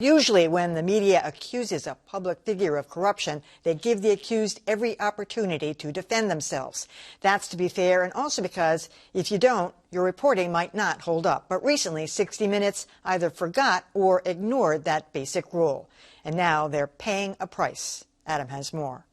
Usually when the media accuses a public figure of corruption, they give the accused every opportunity to defend themselves. That's to be fair, and also because if you don't, your reporting might not hold up. But recently, 60 Minutes either forgot or ignored that basic rule. And now they're paying a price. Adam has more.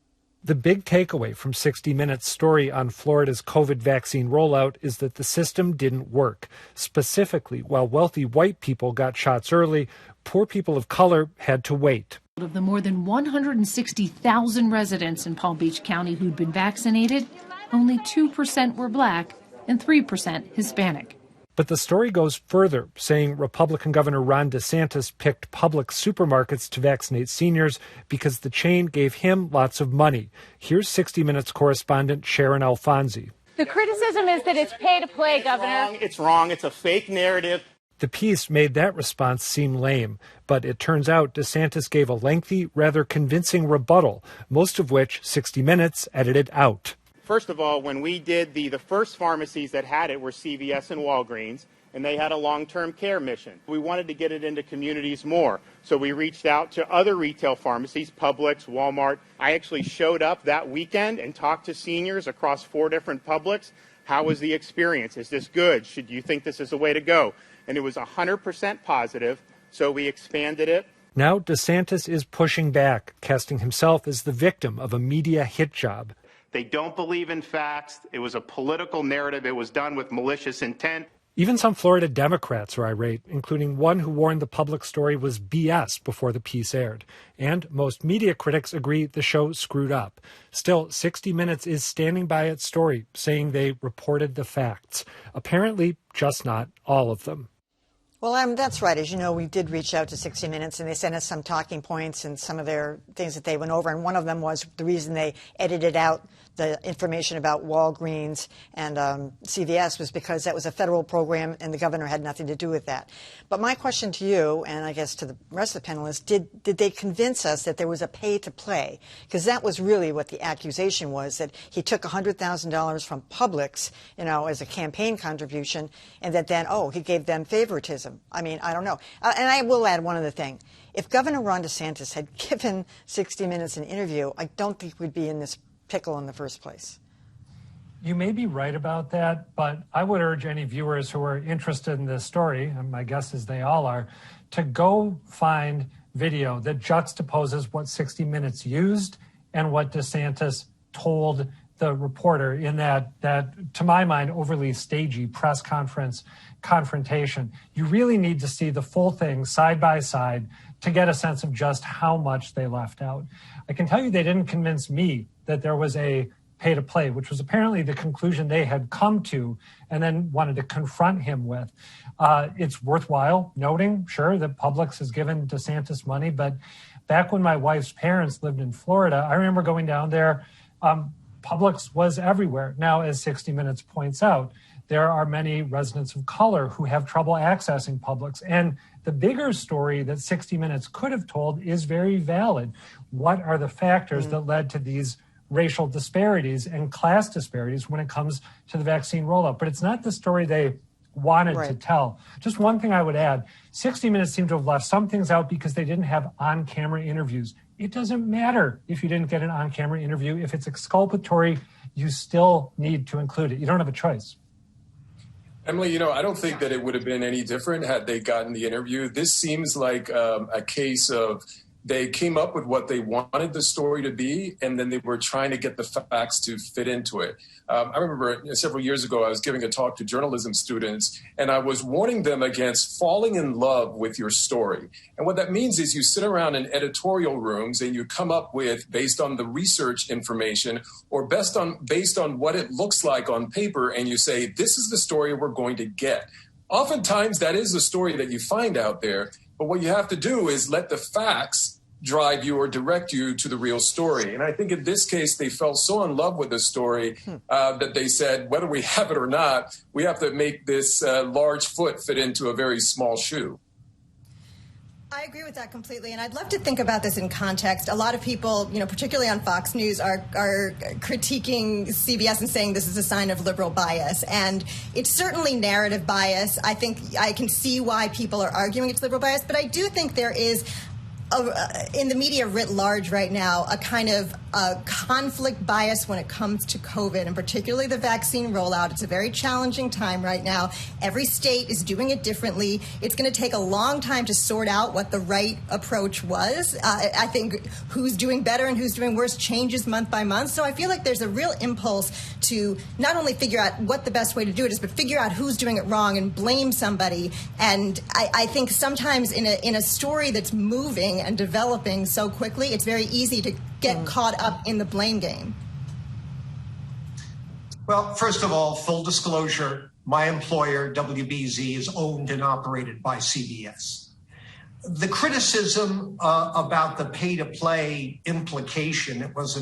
The big takeaway from 60 Minutes' story on Florida's COVID vaccine rollout is that the system didn't work. Specifically, while wealthy white people got shots early, poor people of color had to wait. Of the more than 160,000 residents in Palm Beach County who'd been vaccinated, only 2% were black and 3% Hispanic. But the story goes further, saying Republican Governor Ron DeSantis picked Publix supermarkets to vaccinate seniors because the chain gave him lots of money. Here's 60 Minutes correspondent Sharon Alfonsi. The criticism is that it's pay to play, Governor. It's wrong. It's a fake narrative. The piece made that response seem lame, but it turns out DeSantis gave a lengthy, rather convincing rebuttal, most of which 60 Minutes edited out. First of all, when we did the first pharmacies that had it were CVS and Walgreens, and they had a long-term care mission. We wanted to get it into communities more, so we reached out to other retail pharmacies, Publix, Walmart. I actually showed up that weekend and talked to seniors across 4 different Publix. How was the experience? Is this good? Should you think this is the way to go? And it was 100% positive, so we expanded it. Now DeSantis is pushing back, casting himself as the victim of a media hit job. They don't believe in facts. It was a political narrative. It was done with malicious intent. Even some Florida Democrats are irate, including one who warned the Publix story was BS before the piece aired. And most media critics agree the show screwed up. Still, 60 Minutes is standing by its story, saying they reported the facts. Apparently, just not all of them. Well, that's right. As you know, we did reach out to 60 Minutes, and they sent us some talking points and some of their things that they went over. And one of them was the reason they edited out the information about Walgreens and CVS was because that was a federal program and the governor had nothing to do with that. But my question to you, and I guess to the rest of the panelists, did they convince us that there was a pay to play? Because that was really what the accusation was, that he took $100,000 from Publix, as a campaign contribution, and that then, he gave them favoritism. I mean, I don't know. And I will add one other thing. If Governor Ron DeSantis had given 60 Minutes an interview, I don't think we'd be in this pickle in the first place. You may be right about that, but I would urge any viewers who are interested in this story, and my guess is they all are, to go find video that juxtaposes what 60 Minutes used and what DeSantis told the reporter in that, to my mind, overly stagey press conference confrontation. You really need to see the full thing side by side to get a sense of just how much they left out. I can tell you they didn't convince me that there was a pay to play, which was apparently the conclusion they had come to and then wanted to confront him with. It's worthwhile noting, sure, that Publix has given DeSantis money, but back when my wife's parents lived in Florida, I remember going down there. Publix was everywhere. Now, as 60 Minutes points out, there are many residents of color who have trouble accessing Publix. And the bigger story that 60 Minutes could have told is very valid. What are the factors that led to these racial disparities and class disparities when it comes to the vaccine rollout? But it's not the story they wanted to tell. Just one thing I would add, 60 Minutes seemed to have left some things out because they didn't have on-camera interviews. It doesn't matter if you didn't get an on-camera interview. If it's exculpatory, you still need to include it. You don't have a choice. Emily, I don't think that it would have been any different had they gotten the interview. This seems like a case of they came up with what they wanted the story to be, and then they were trying to get the facts to fit into it. I remember several years ago, I was giving a talk to journalism students, and I was warning them against falling in love with your story. And what that means is you sit around in editorial rooms and you come up with, based on the research information or based on what it looks like on paper, and you say, this is the story we're going to get. Oftentimes, that is the story that you find out there, but what you have to do is let the facts drive you or direct you to the real story. And I think in this case, they fell so in love with the story that they said, whether we have it or not, we have to make this large foot fit into a very small shoe. I agree with that completely, and I'd love to think about this in context. A lot of people, particularly on Fox News, are critiquing CBS and saying this is a sign of liberal bias, and it's certainly narrative bias. I think I can see why people are arguing it's liberal bias, but I do think there is in the media writ large right now, a kind of conflict bias when it comes to COVID, and particularly the vaccine rollout. It's a very challenging time right now. Every state is doing it differently. It's going to take a long time to sort out what the right approach was. I think who's doing better and who's doing worse changes month by month. So I feel like there's a real impulse to not only figure out what the best way to do it is, but figure out who's doing it wrong and blame somebody. And I think sometimes in a story that's moving and developing so quickly, it's very easy to get caught up in the blame game. Well, first of all, full disclosure, my employer, WBZ, is owned and operated by CBS. The criticism about the pay-to-play implication, it was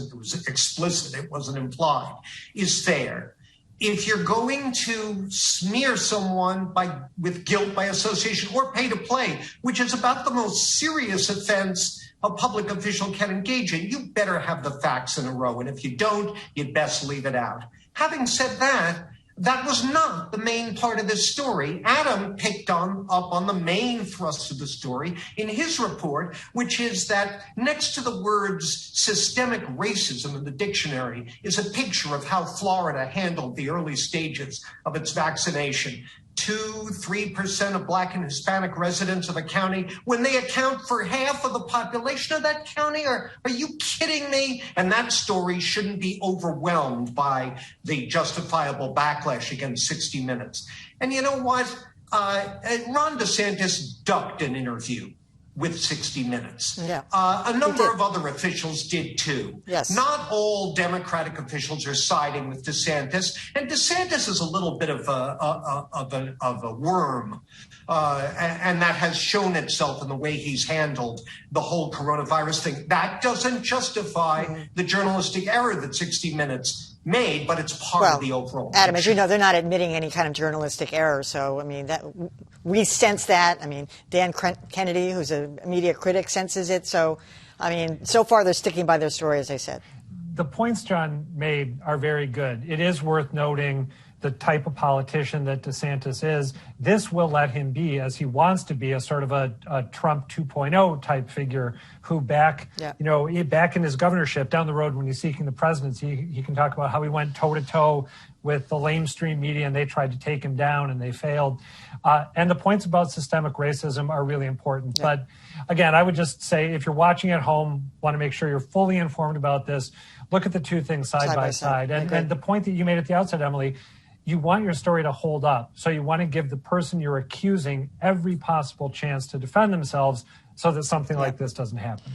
explicit, it wasn't implied, is fair. If you're going to smear someone with guilt by association or pay to play, which is about the most serious offense a public official can engage in, you better have the facts in a row. And if you don't, you'd best leave it out. Having said that, that was not the main part of this story. Adam picked up on the main thrust of the story in his report, which is that next to the words systemic racism in the dictionary is a picture of how Florida handled the early stages of its vaccination. 2-3% of Black and Hispanic residents of a county, when they account for half of the population of that county? Are you kidding me? And that story shouldn't be overwhelmed by the justifiable backlash against 60 Minutes. And you know what? Ron DeSantis ducked an interview with 60 Minutes. Yeah. A number of other officials did too. Yes. Not all Democratic officials are siding with DeSantis, and DeSantis is a little bit of a worm, and that has shown itself in the way he's handled the whole coronavirus thing. That doesn't justify the journalistic error that 60 Minutes made, but it's part of the overall picture. Adam, as you know, they're not admitting any kind of journalistic error. So, I mean, that we sense that. I mean, Dan Kennedy, who's a media critic, senses it. So, I mean, so far they're sticking by their story, as I said. The points Jon made are very good. It is worth noting the type of politician that DeSantis is. This will let him be, as he wants to be, a sort of a Trump 2.0 type figure who back in his governorship down the road when he's seeking the presidency, he can talk about how he went toe-to-toe with the lamestream media and they tried to take him down and they failed. And the points about systemic racism are really important. Yeah. But again, I would just say if you're watching at home, want to make sure you're fully informed about this, look at the two things side by side. And the point that you made at the outset, Emily, you want your story to hold up. So you want to give the person you're accusing every possible chance to defend themselves so that something like this doesn't happen.